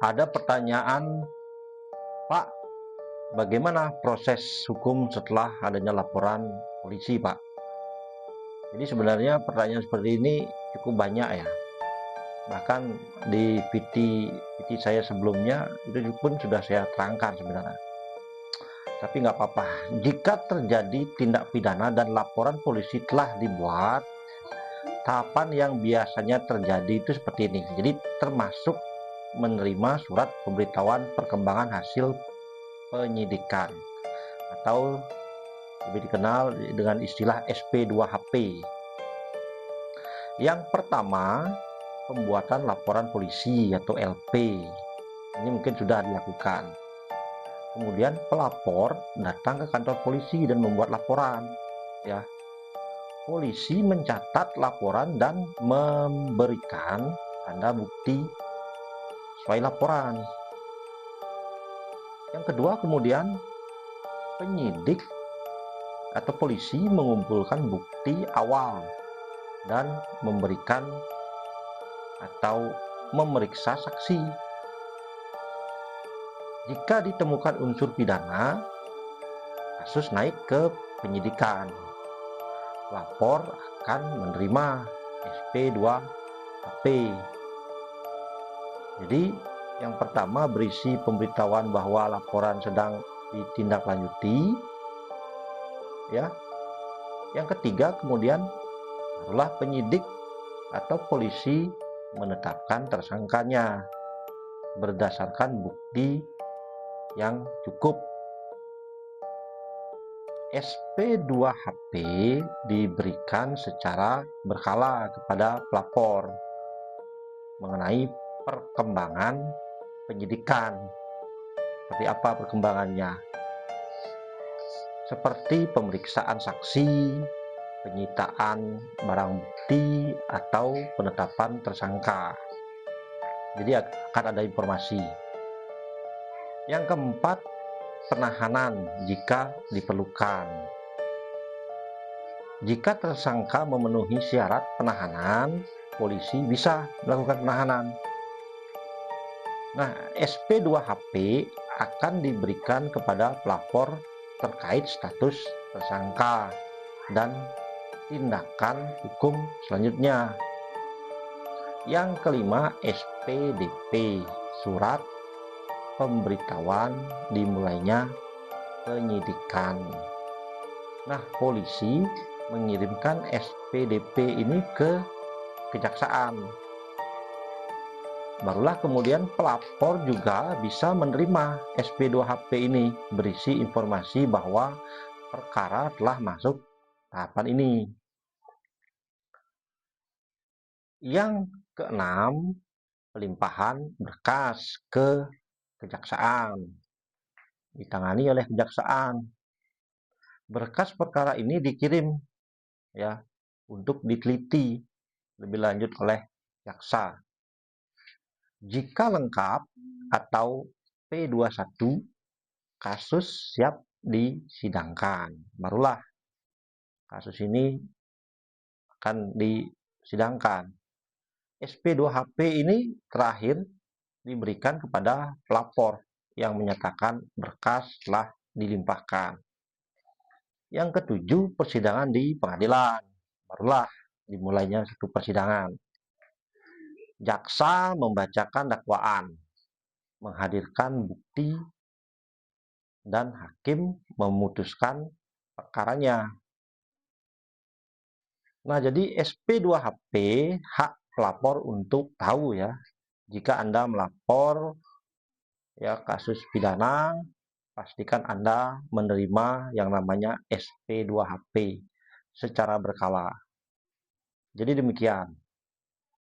Ada pertanyaan, Pak, bagaimana proses hukum setelah adanya laporan polisi, Pak? Jadi sebenarnya pertanyaan seperti ini cukup banyak ya. Bahkan di PT saya sebelumnya itu pun sudah saya terangkan sebenarnya. Tapi nggak apa-apa. Jika terjadi tindak pidana dan laporan polisi telah dibuat, tahapan yang biasanya terjadi itu seperti ini. Jadi termasuk menerima surat pemberitahuan perkembangan hasil penyidikan atau lebih dikenal dengan istilah SP2HP. Yang pertama, pembuatan laporan polisi atau LP. Ini mungkin sudah dilakukan. Kemudian pelapor datang ke kantor polisi dan membuat laporan, ya. Polisi mencatat laporan dan memberikan tanda bukti sesuai laporan. Yang kedua, kemudian penyidik atau polisi mengumpulkan bukti awal dan memberikan atau memeriksa saksi. Jika ditemukan unsur pidana, kasus naik ke penyidikan. Lapor akan menerima SP2HP. Jadi yang pertama berisi pemberitahuan bahwa laporan sedang ditindaklanjuti, ya. Yang ketiga kemudian barulah penyidik atau polisi menetapkan tersangkanya berdasarkan bukti yang cukup. SP2HP diberikan secara berkala kepada pelapor mengenai perkembangan penyidikan. Seperti apa perkembangannya? Seperti pemeriksaan saksi, penyitaan barang bukti, atau penetapan tersangka. Jadi akan ada informasi. Yang keempat, penahanan jika diperlukan. Jika tersangka memenuhi syarat penahanan, polisi bisa melakukan penahanan. Nah, SP2HP akan diberikan kepada pelapor terkait status tersangka dan tindakan hukum selanjutnya. Yang kelima, SPDP, surat pemberitahuan dimulainya penyidikan. Nah, polisi mengirimkan SPDP ini ke kejaksaan. Barulah kemudian pelapor juga bisa menerima SP2HP ini berisi informasi bahwa perkara telah masuk tahapan ini. Yang keenam, pelimpahan berkas ke kejaksaan. Ditangani oleh kejaksaan. Berkas perkara ini dikirim ya untuk diteliti lebih lanjut oleh jaksa. Jika lengkap atau P21, kasus siap disidangkan. Barulah kasus ini akan disidangkan. SP2HP ini terakhir diberikan kepada pelapor yang menyatakan berkas telah dilimpahkan. Yang ketujuh, persidangan di pengadilan. Barulah dimulainya satu persidangan. Jaksa membacakan dakwaan, menghadirkan bukti, dan hakim memutuskan perkaranya. Nah, jadi SP2HP hak pelapor untuk tahu ya, jika Anda melapor ya kasus pidana, pastikan Anda menerima yang namanya SP2HP secara berkala. Jadi demikian.